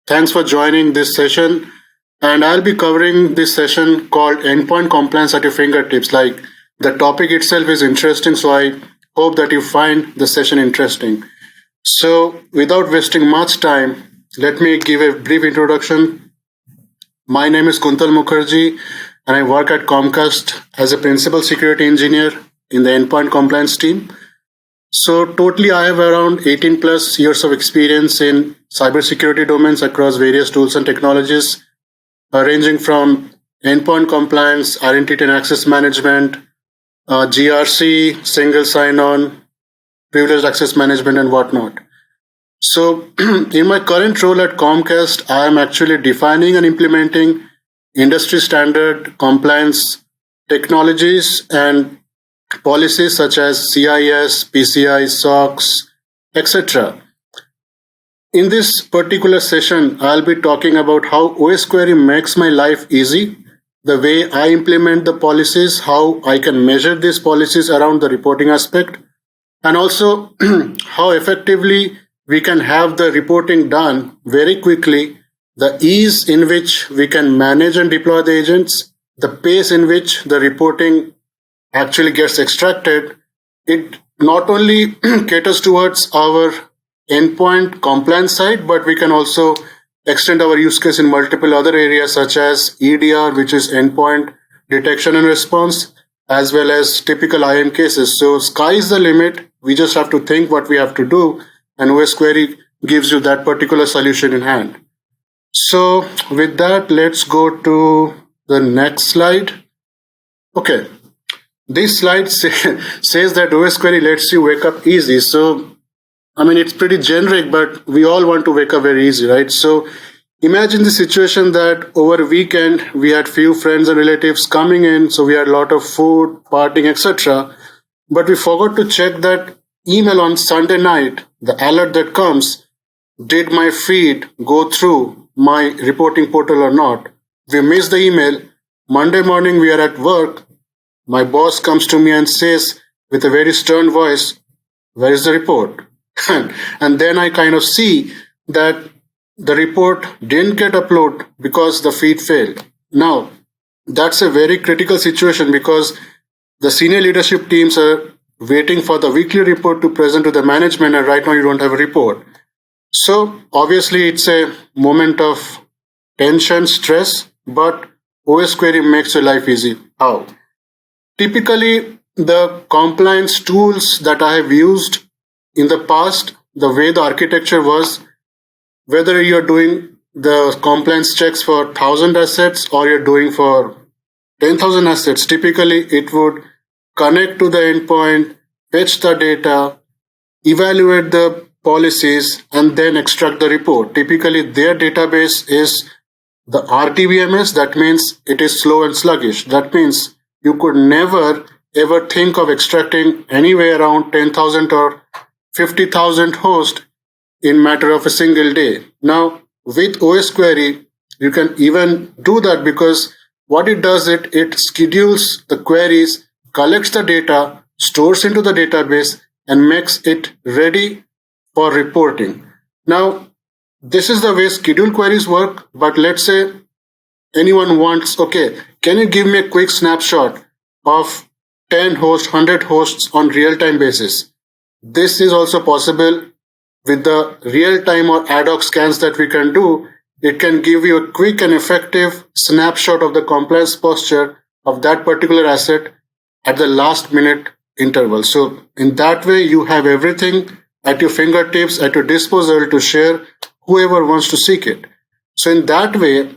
Thanks for joining this session. And I'll be covering this session called Endpoint Compliance at your fingertips. Like the topic itself is interesting, so I hope that you find the session interesting. So, without wasting much time, let me give a brief introduction. My name is Kuntal Mukherjee, and I work at Comcast as a principal security engineer in the Endpoint Compliance team. So totally, I have around 18 plus years of experience in cybersecurity domains across various tools and technologies, ranging from endpoint compliance, identity and access management, GRC, single sign-on, privileged access management, and whatnot. So, in my current role at Comcast, I am actually defining and implementing industry standard compliance technologies and policies such as CIS, PCI, SOX, etc. In this particular session, I'll be talking about how Osquery makes my life easy, the way I implement the policies, how I can measure these policies around the reporting aspect, and also how effectively we can have the reporting done very quickly, the ease in which we can manage and deploy the agents, the pace in which the reporting actually gets extracted. It not only caters towards our endpoint compliance side, but we can also extend our use case in multiple other areas such as EDR, which is endpoint detection and response, as well as typical IAM cases. So sky is the limit. We just have to think what we have to do, and OS Query gives you that particular solution in hand. So with that, let's go to the next slide. Okay, this slide says that OS Query lets you wake up easy. So, I mean, it's pretty generic, but we all want to wake up very easy, right? So, imagine the situation that over a weekend we had few friends and relatives coming in, so we had a lot of food, partying, etc. But we forgot to check that email on Sunday night, the alert that comes, did my feed go through my reporting portal or not? We missed the email. Monday morning we are at work. My boss comes to me and says with a very stern voice, "Where is the report?" And then I kind of see that the report didn't get uploaded because the feed failed. Now, that's a very critical situation because the senior leadership teams are waiting for the weekly report to present to the management, and right now you don't have a report. So, obviously, it's a moment of tension, stress, but OS Query makes your life easy. How? Typically, the compliance tools that I have used in the past, the way the architecture was, whether you're doing the compliance checks for 1,000 assets or you're doing for 10,000 assets, typically it would connect to the endpoint, fetch the data, evaluate the policies, and then extract the report. Typically, their database is the RTBMS. That means it is slow and sluggish. That means you could never ever think of extracting anywhere around 10,000 or 50,000 hosts in matter of a single day. Now, with OS Query, you can even do that because what it does, it schedules the queries, collects the data, stores into the database, and makes it ready for reporting. Now, this is the way scheduled queries work, but let's say anyone wants, okay, can you give me a quick snapshot of 10 hosts, 100 hosts on real-time basis? This is also possible with the real-time or ad hoc scans that we can do. It can give you a quick and effective snapshot of the compliance posture of that particular asset at the last minute interval. So in that way, you have everything at your fingertips, at your disposal to share whoever wants to seek it. So in that way,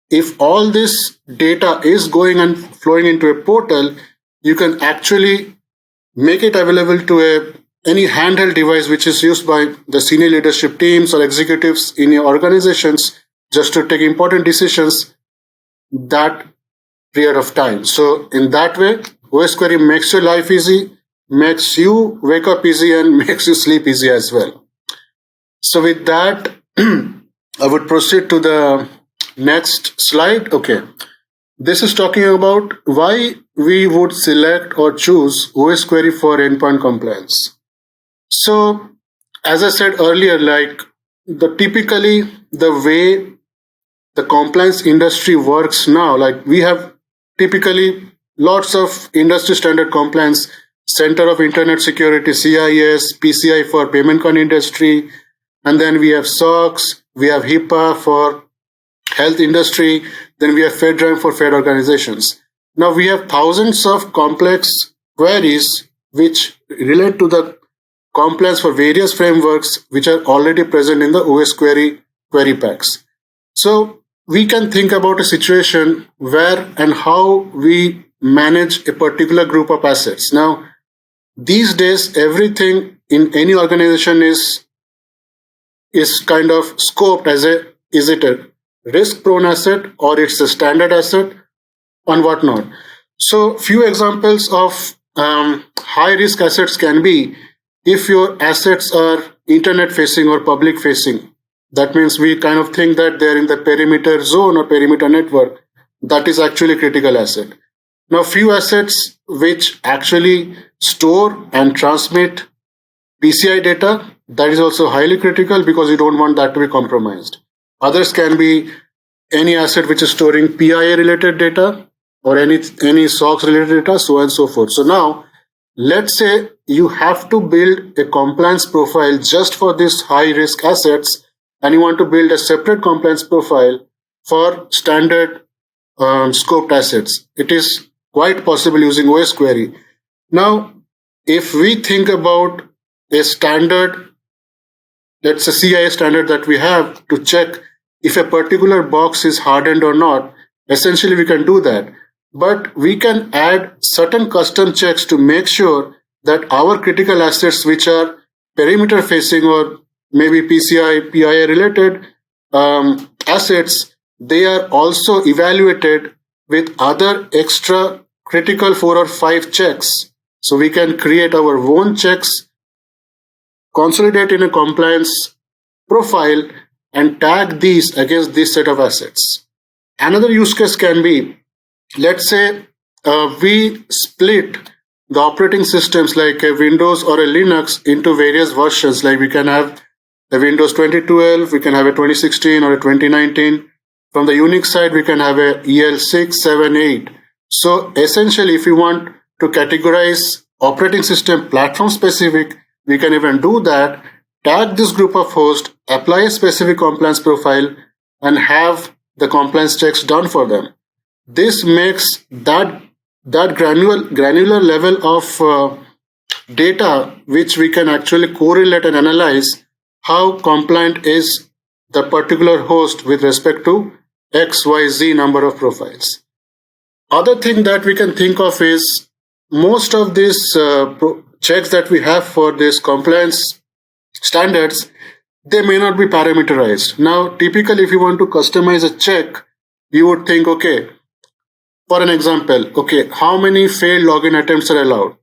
if all this data is going and flowing into a portal, you can actually make it available to any handheld device which is used by the senior leadership teams or executives in your organizations just to take important decisions that period of time. So in that way, OS Query makes your life easy, makes you wake up easy, and makes you sleep easy as well. So with that, I would proceed to the next slide. Okay. This is talking about why we would select or choose OS Query for endpoint compliance. So, as I said earlier, like Typically the way the compliance industry works now, like we have typically lots of industry standard compliance, Center of Internet Security, CIS, PCI for payment card industry, and then we have SOX, we have HIPAA for health industry, then we have FedRAMP for Fed organizations. Now we have thousands of complex queries which relate to the compliance for various frameworks which are already present in the Osquery query packs. So we can think about a situation where and how we manage a particular group of assets. Now, these days, everything in any organization is kind of scoped as a is it a risk prone asset or it's a standard asset and whatnot. So few examples of high risk assets can be if your assets are internet facing or public facing. That means we kind of think that they're in the perimeter zone or perimeter network. That is actually critical asset. Now few assets which actually store and transmit PCI data, that is also highly critical because you don't want that to be compromised. Others can be any asset which is storing PIA related data or any SOX related data, so on and so forth. So now, let's say you have to build a compliance profile just for these high risk assets, and you want to build a separate compliance profile for standard scoped assets. It is quite possible using Osquery. Now, if we think about a standard, let's say CIS standard that we have to check if a particular box is hardened or not, essentially we can do that. But we can add certain custom checks to make sure that our critical assets, which are perimeter facing or maybe PCI, PIA related assets, they are also evaluated with other extra critical 4 or 5 checks. So we can create our own checks, consolidate in a compliance profile, and tag these against this set of assets. Another use case can be, let's say we split the operating systems like a Windows or a Linux into various versions. Like we can have a Windows 2012, we can have a 2016 or a 2019. From the Unix side, we can have a EL6, 7, 8. So essentially, if you want to categorize operating system platform specific, we can even do that, tag this group of hosts, apply a specific compliance profile, and have the compliance checks done for them. This makes that granular level of data which we can actually correlate and analyze how compliant is the particular host with respect to XYZ number of profiles. Other thing that we can think of is most of these checks that we have for this compliance standards, they may not be parameterized. Now, typically, if you want to customize a check, you would think, okay, for an example, okay, how many failed login attempts are allowed?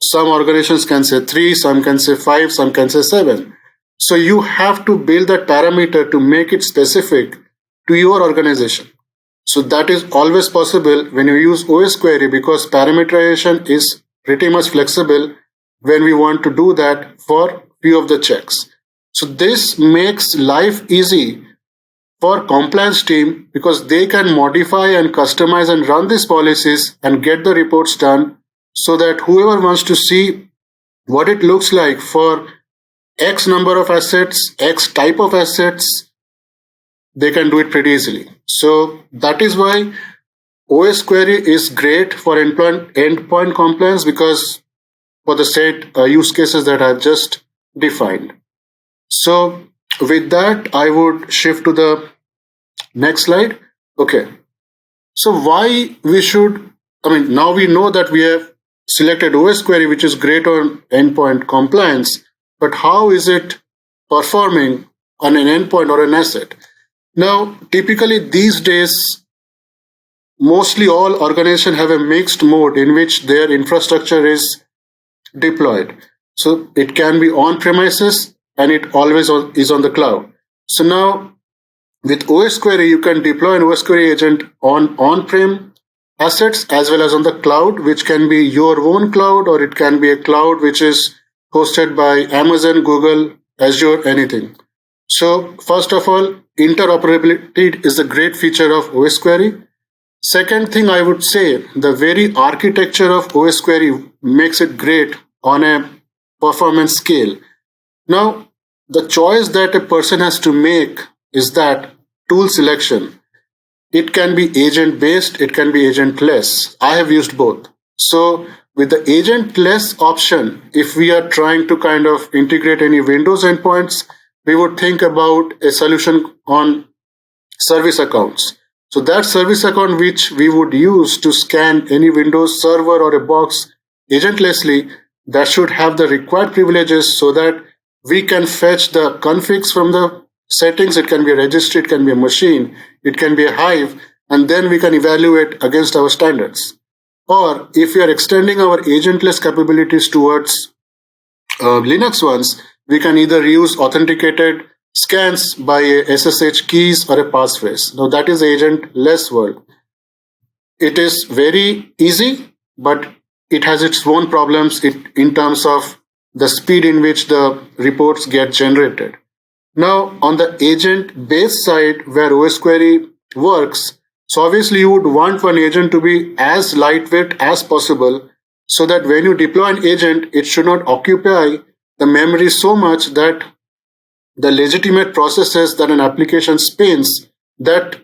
Some organizations can say 3, some can say 5, some can say 7. So you have to build that parameter to make it specific to your organization. So that is always possible when you use Osquery because parameterization is pretty much flexible when we want to do that for few of the checks. So this makes life easy for compliance team because they can modify and customize and run these policies and get the reports done so that whoever wants to see what it looks like for X number of assets, X type of assets, they can do it pretty easily. So that is why Osquery is great for endpoint compliance because for the set use cases that I've just defined. So with that, I would shift to the next slide. Okay. So why we should, now we know that we have selected Osquery, which is great on endpoint compliance, but how is it performing on an endpoint or an asset? Now, typically these days, mostly all organizations have a mixed mode in which their infrastructure is deployed. So it can be on premises and it always is on the cloud. So now with Osquery, you can deploy an Osquery agent on on-prem assets as well as on the cloud, which can be your own cloud or it can be a cloud which is hosted by Amazon, Google, Azure, anything. So first of all, interoperability is a great feature of Osquery. Second thing I would say, the very architecture of Osquery makes it great on a performance scale. Now, the choice that a person has to make is that tool selection. It can be agent based, it can be agentless. I have used both. So, with the agentless option, if we are trying to kind of integrate any Windows endpoints, we would think about a solution on service accounts. So, that service account which we would use to scan any Windows server or a box agentlessly, that should have the required privileges so that we can fetch the configs from the settings. It can be a registry, it can be a machine, it can be a hive, and then we can evaluate against our standards. Or if we are extending our agentless capabilities towards Linux ones, we can either use authenticated scans by a SSH keys or a passphrase. Now that is agentless world. It is very easy, but it has its own problems in terms of the speed in which the reports get generated. Now, on the agent-based side, where OSQuery works, so obviously you would want one agent to be as lightweight as possible, so that when you deploy an agent, it should not occupy the memory so much that the legitimate processes that an application spins, that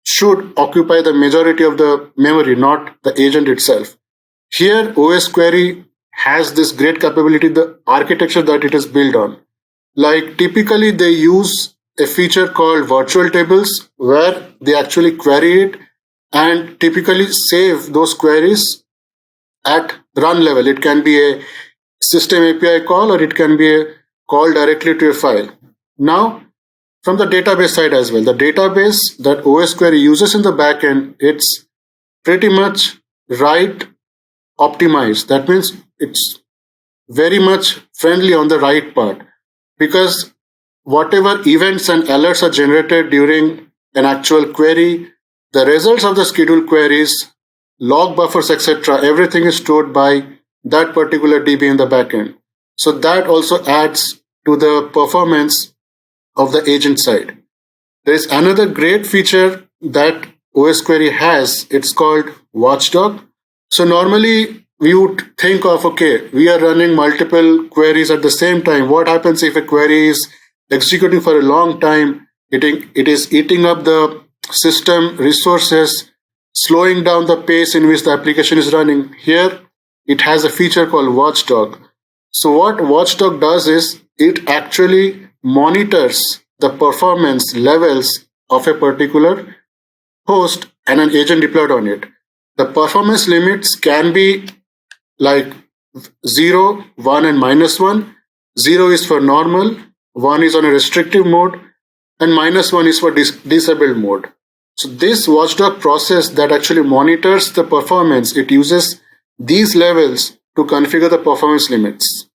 should occupy the majority of the memory, not the agent itself. Here, OSQuery has this great capability, the architecture that it is built on. Like typically they use a feature called virtual tables where they actually query it and typically save those queries at run level. It can be a system API call or it can be a call directly to a file. Now, from the database side as well, the database that OSQuery uses in the backend, it's pretty much write optimized. That means it's very much friendly on the write part, because whatever events and alerts are generated during an actual query, the results of the scheduled queries, log buffers, etc., everything is stored by that particular DB in the backend. So that also adds to the performance of the agent side. There is another great feature that OSQuery has. It's called Watchdog. So normally we would think of, okay, we are running multiple queries at the same time. What happens if a query is executing for a long time? It is eating up the system resources, slowing down the pace in which the application is running. Here, it has a feature called Watchdog. So what Watchdog does is it actually monitors the performance levels of a particular host and an agent deployed on it. The performance limits can be like 0, 1, and -1. 0 is for normal, 1 is on a restrictive mode, and -1 is for disabled mode. So this watchdog process that actually monitors the performance, it uses these levels to configure the performance limits.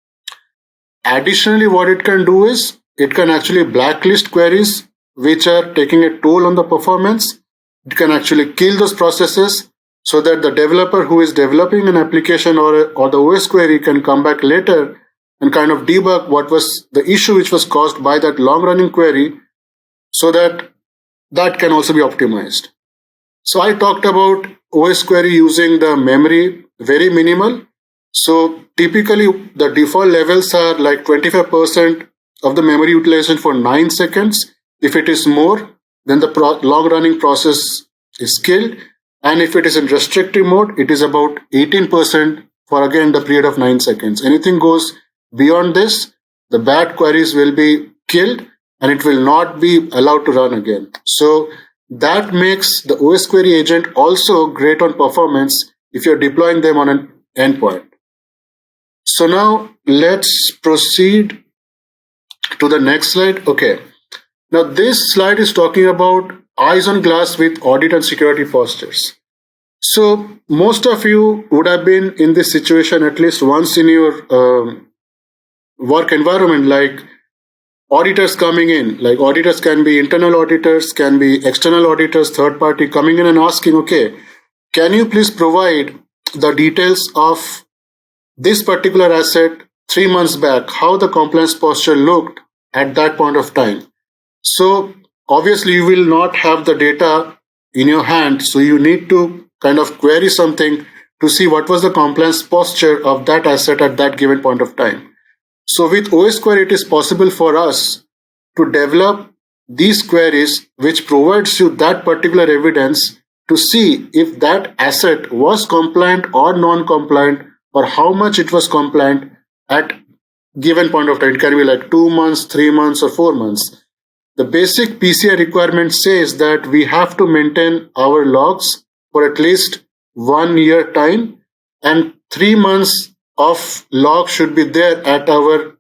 Additionally, what it can do is it can actually blacklist queries which are taking a toll on the performance. It can actually kill those processes so that the developer who is developing an application or the OS query can come back later and kind of debug what was the issue which was caused by that long running query, so that that can also be optimized. So I talked about OS query using the memory very minimal. So typically the default levels are like 25% of the memory utilization for 9 seconds. If it is more, then the long running process is killed. And if it is in restrictive mode, it is about 18% for again the period of 9 seconds. Anything goes beyond this, the bad queries will be killed and it will not be allowed to run again. So that makes the OS query agent also great on performance if you're deploying them on an endpoint. So now let's proceed to the next slide. Okay. Now this slide is talking about eyes on glass with audit and security postures. So most of you would have been in this situation at least once in your work environment, like auditors coming in. Like auditors can be internal auditors, can be external auditors, third party coming in and asking, okay, can you please provide the details of this particular asset 3 months back, how the compliance posture looked at that point of time. So obviously you will not have the data in your hand. So you need to kind of query something to see what was the compliance posture of that asset at that given point of time. So with Osquery, it is possible for us to develop these queries which provides you that particular evidence to see if that asset was compliant or non-compliant, or how much it was compliant at given point of time. It can be like 2 months, 3 months, or 4 months. The basic PCI requirement says that we have to maintain our logs for at least 1 year time, and 3 months of log should be there at our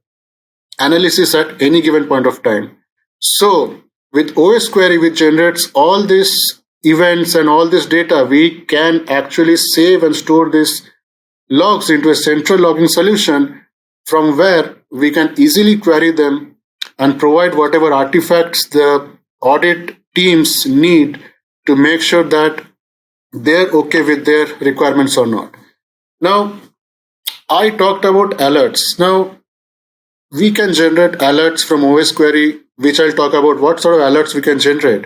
analysis at any given point of time. So with OS query, which generates all these events and all this data, we can actually save and store these logs into a central logging solution from where we can easily query them and provide whatever artifacts the audit teams need to make sure that they're okay with their requirements or not. Now, I talked about alerts. Now, we can generate alerts from OS query, which I'll talk about what sort of alerts we can generate.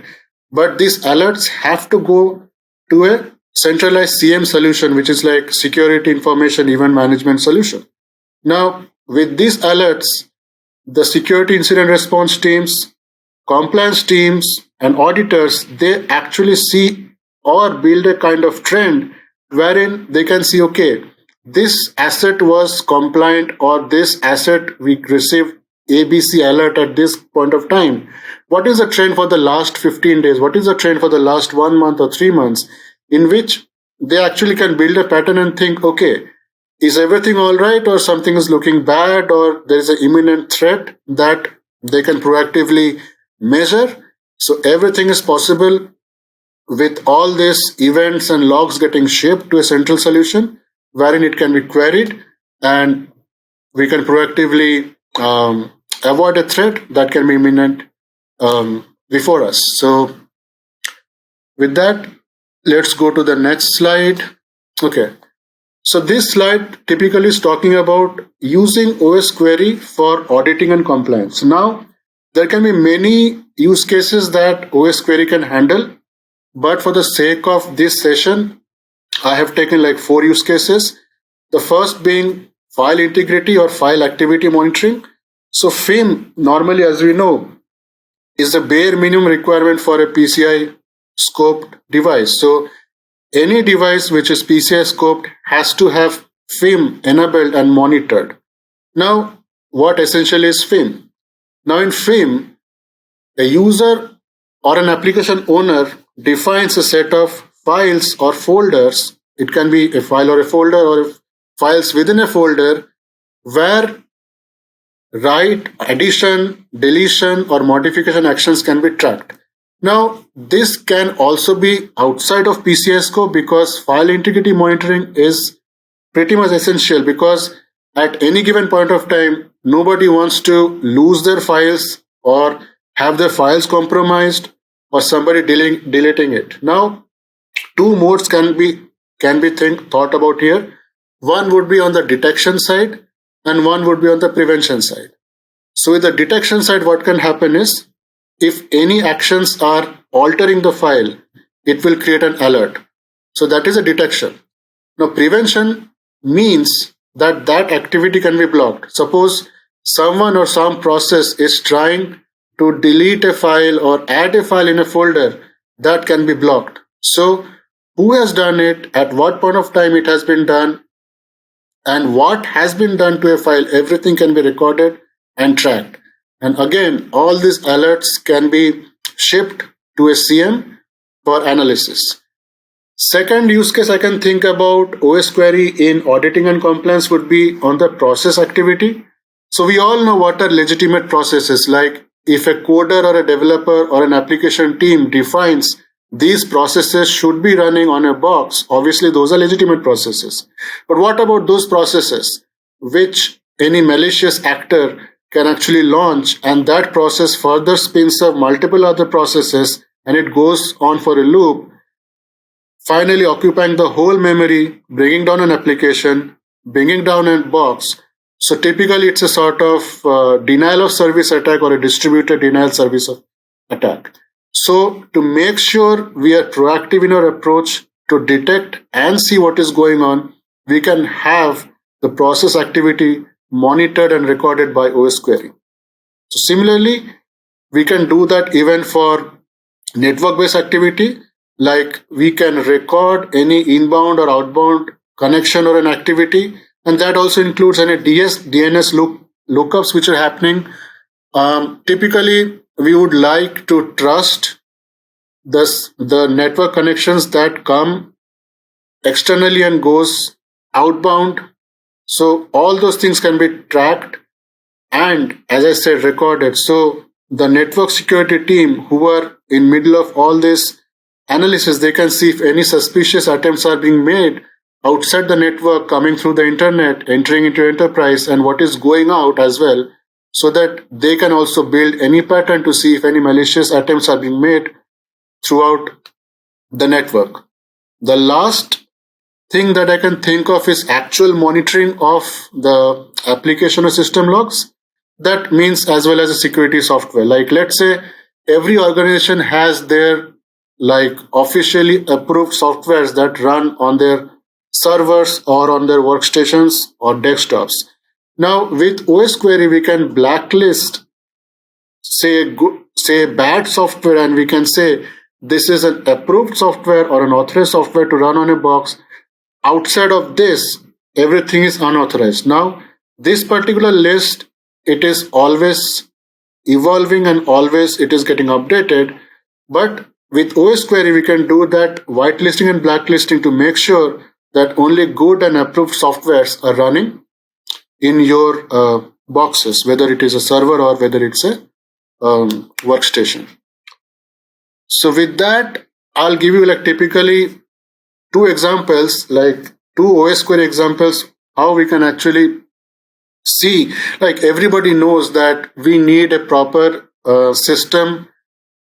But these alerts have to go to a centralized CM solution, which is like security information event management solution. Now, with these alerts, the security incident response teams, compliance teams, and auditors, they actually see or build a kind of trend wherein they can see, okay, this asset was compliant, or this asset we received ABC alert at this point of time. What is the trend for the last 15 days? What is the trend for the last 1 month or 3 months? In which they actually can build a pattern and think, okay, is everything all right, or something is looking bad, or there is an imminent threat that they can proactively measure. So everything is possible with all these events and logs getting shipped to a central solution wherein it can be queried, and we can proactively avoid a threat that can be imminent before us. So with that, let's go to the next slide. Okay. So this slide typically is talking about using OS query for auditing and compliance. Now, there can be many use cases that OS query can handle, but for the sake of this session, I have taken like 4 use cases. The first being file integrity or file activity monitoring. So FIM, normally as we know, is the bare minimum requirement for a PCI scoped device. So any device which is PCI scoped has to have FIM enabled and monitored. Now, what essentially is FIM? Now in FIM, a user or an application owner defines a set of files or folders. It can be a file or a folder, or files within a folder where write, addition, deletion, or modification actions can be tracked. Now, this can also be outside of PCI scope, because file integrity monitoring is pretty much essential, because at any given point of time, nobody wants to lose their files or have their files compromised or somebody deleting it. Now, two modes can be thought about here. One would be on the detection side, and one would be on the prevention side. So with the detection side, what can happen is, if any actions are altering the file, it will create an alert. So that is a detection. Now prevention means that that activity can be blocked. Suppose someone or some process is trying to delete a file or add a file in a folder, that can be blocked. So who has done it, at what point of time it has been done, and what has been done to a file, everything can be recorded and tracked. And again, all these alerts can be shipped to a CM for analysis. Second use case I can think about OS query in auditing and compliance would be on the process activity. So we all know what are legitimate processes. Like if a coder or a developer or an application team defines these processes should be running on a box, obviously those are legitimate processes. But what about those processes which any malicious actor can actually launch, and that process further spins up multiple other processes, and it goes on for a loop, finally occupying the whole memory, bringing down an application, bringing down a box. So typically it's a sort of denial of service attack or a distributed denial service attack. So to make sure we are proactive in our approach to detect and see what is going on, we can have the process activity monitored and recorded by Osquery. So similarly, we can do that even for network-based activity, like we can record any inbound or outbound connection or an activity, and that also includes any DNS lookups which are happening. Typically, we would like to trust the network connections that come externally and goes outbound. So all those things can be tracked and, as I said, recorded. So the network security team who are in middle of all this analysis, they can see if any suspicious attempts are being made outside the network, coming through the internet, entering into enterprise, and what is going out as well, so that they can also build any pattern to see if any malicious attempts are being made throughout the network. The last thing that I can think of is actual monitoring of the application or system logs. That means as well as a security software. Like let's say every organization has their like officially approved softwares that run on their servers or on their workstations or desktops. Now with OS query we can blacklist say bad software, and we can say this is an approved software or an authorized software to run on a box. Outside of this, everything is unauthorized. Now this particular list, it is always evolving and always it is getting updated, but with OS query we can do that whitelisting and blacklisting to make sure that only good and approved softwares are running in your boxes, whether it is a server or whether it's a workstation. So with that, I'll give you like typically two examples, like two OS query examples, how we can actually see, like everybody knows that we need a proper system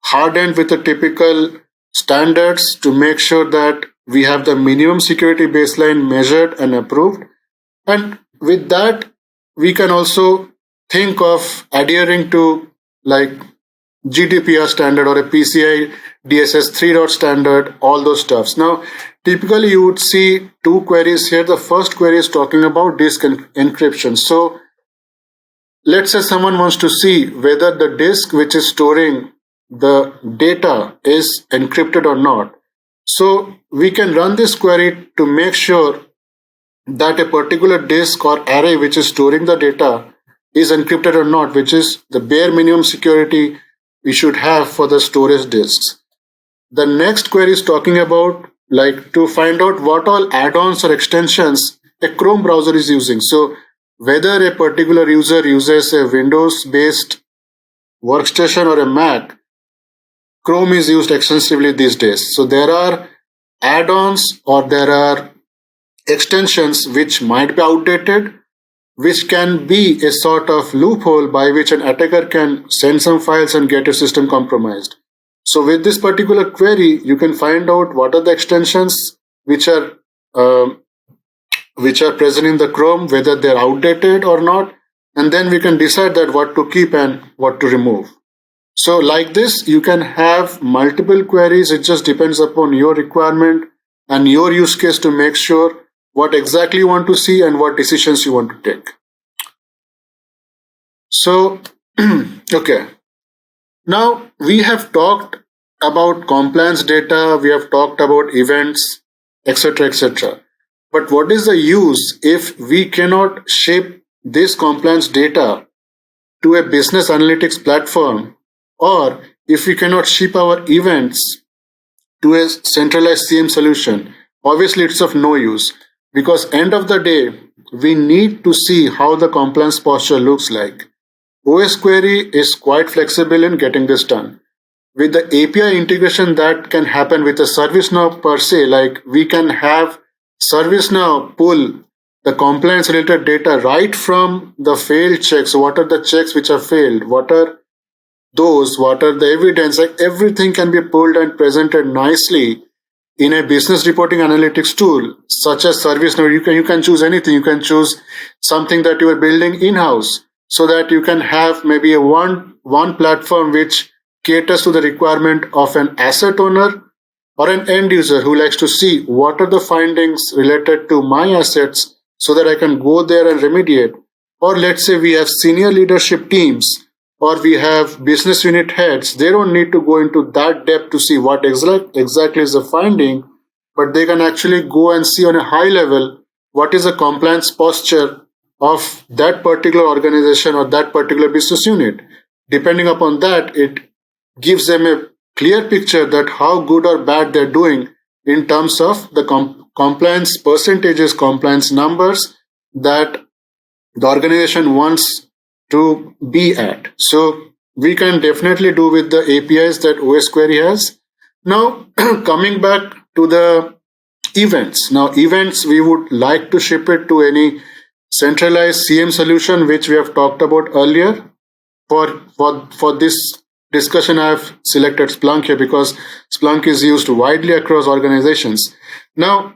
hardened with the typical standards to make sure that we have the minimum security baseline measured and approved. And with that, we can also think of adhering to like GDPR standard or a PCI DSS 3 standard, all those stuffs. Now, typically you would see two queries here. The first query is talking about disk encryption. So let's say someone wants to see whether the disk which is storing the data is encrypted or not. So we can run this query to make sure that a particular disk or array which is storing the data is encrypted or not, which is the bare minimum security we should have for the storage disks. The next query is talking about like to find out what all add-ons or extensions a Chrome browser is using. So whether a particular user uses a Windows-based workstation or a Mac, Chrome is used extensively these days. So there are add-ons or there are extensions which might be outdated, which can be a sort of loophole by which an attacker can send some files and get your system compromised. So with this particular query, you can find out what are the extensions which are present in the Chrome, whether they're outdated or not, and then we can decide that what to keep and what to remove. So like this, you can have multiple queries. It just depends upon your requirement and your use case to make sure what exactly you want to see and what decisions you want to take. So, okay. Now we have talked about compliance data, we have talked about events, etc., etc. But what is the use if we cannot shape this compliance data to a business analytics platform, or if we cannot ship our events to a centralized CM solution? Obviously, it's of no use, because end of the day, we need to see how the compliance posture looks like. OS query is quite flexible in getting this done. With the API integration that can happen with a ServiceNow per se, like we can have ServiceNow pull the compliance related data right from the failed checks. What are the checks which are failed? What are those? What are the evidence? Like everything can be pulled and presented nicely in a business reporting analytics tool such as ServiceNow. You can choose anything. You can choose something that you are building in-house, so that you can have maybe a one platform which caters to the requirement of an asset owner or an end user who likes to see what are the findings related to my assets so that I can go there and remediate. Or let's say we have senior leadership teams or we have business unit heads. They don't need to go into that depth to see what exactly is the finding, but they can actually go and see on a high level what is the compliance posture of that particular organization or that particular business unit. Depending upon that, it gives them a clear picture that how good or bad they're doing in terms of the compliance percentages, compliance numbers that the organization wants to be at. So we can definitely do with the APIs that Osquery has. Now, coming back to the events. Now, events, we would like to ship it to any centralized CM solution, which we have talked about earlier. For this discussion, I have selected Splunk here because Splunk is used widely across organizations. Now,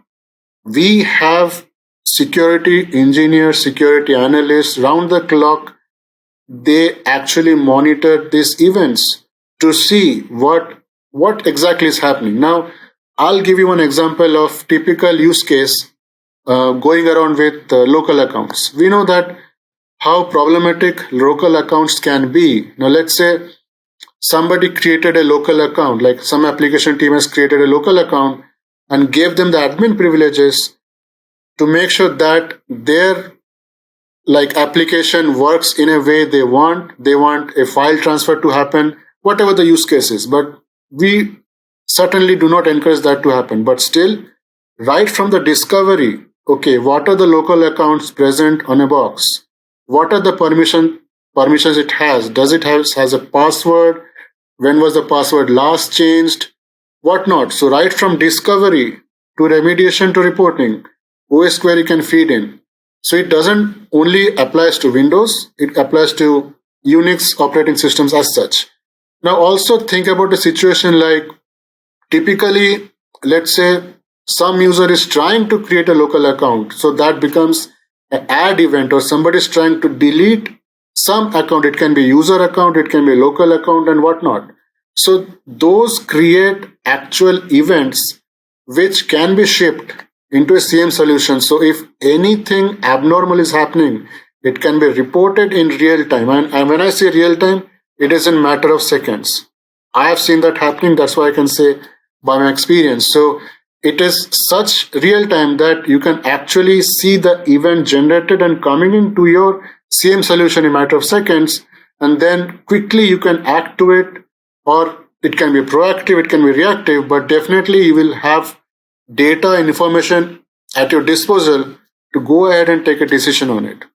we have security engineers, security analysts round the clock. They actually monitor these events to see what exactly is happening. Now, I'll give you one example of typical use case going around with local accounts. We know that how problematic local accounts can be. Now, let's say somebody created a local account, like some application team has created a local account and gave them the admin privileges to make sure that their application works in a way they want. They want a file transfer to happen, whatever the use case is. But we certainly do not encourage that to happen. But still, right from the discovery, okay, what are the local accounts present on a box? What are the permissions it has? Does it has a password? When was the password last changed? Whatnot. So right from discovery to remediation to reporting, Osquery can feed in. So it doesn't only applies to Windows, it applies to Unix operating systems as such. Now also think about a situation like typically, let's say some user is trying to create a local account. So that becomes an add event or somebody is trying to delete some account. It can be user account, it can be local account and whatnot. So those create actual events which can be shipped into a CM solution. So if anything abnormal is happening, it can be reported in real time. And when I say real time, it is in matter of seconds. I have seen that happening. That's why I can say by my experience. So it is such real time that you can actually see the event generated and coming into your CM solution in a matter of seconds. And then quickly you can act to it, or it can be proactive, it can be reactive, but definitely you will have data and information at your disposal to go ahead and take a decision on it.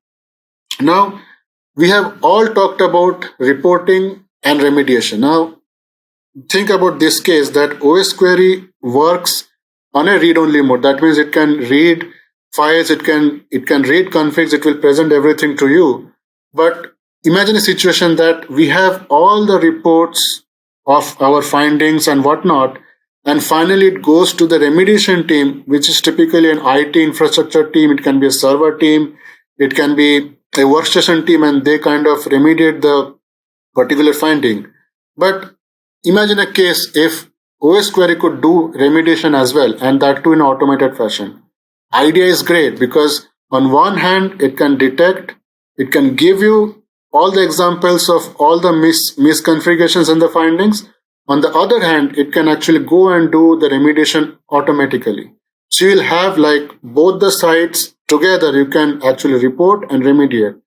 Now, we have all talked about reporting and remediation. Now, think about this case that Osquery works on a read-only mode. That means it can read files, it can read configs, it will present everything to you. But imagine a situation that we have all the reports of our findings and whatnot, and finally it goes to the remediation team, which is typically an IT infrastructure team. It can be a server team, it can be a workstation team, and they kind of remediate the particular finding. But imagine a case if Osquery could do remediation as well, and that too in automated fashion. Idea is great because on one hand it can detect, it can give you all the examples of all the misconfigurations and the findings. On the other hand, it can actually go and do the remediation automatically. So you'll have both the sides together. You can actually report and remediate.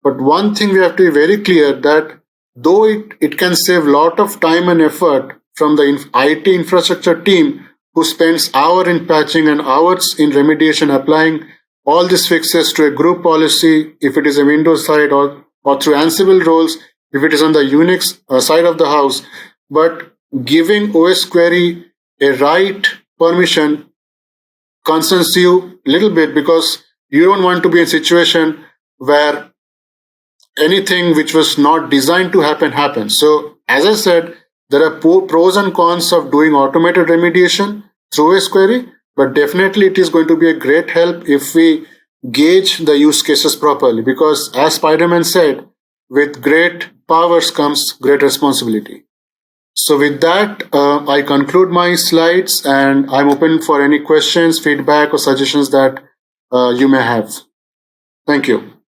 But one thing we have to be very clear that though it can save a lot of time and effort from the IT infrastructure team who spends hours in patching and hours in remediation, applying all these fixes to a group policy if it is a Windows side, or through Ansible roles if it is on the Unix side of the house. But giving Osquery a right permission concerns you a little bit because you don't want to be in a situation where anything which was not designed to happen happens. So as I said, there are pros and cons of doing automated remediation through Osquery, but definitely it is going to be a great help if we gauge the use cases properly, because as Spider-Man said, with great powers comes great responsibility. So with that, I conclude my slides, and I'm open for any questions, feedback, or suggestions that you may have. Thank you.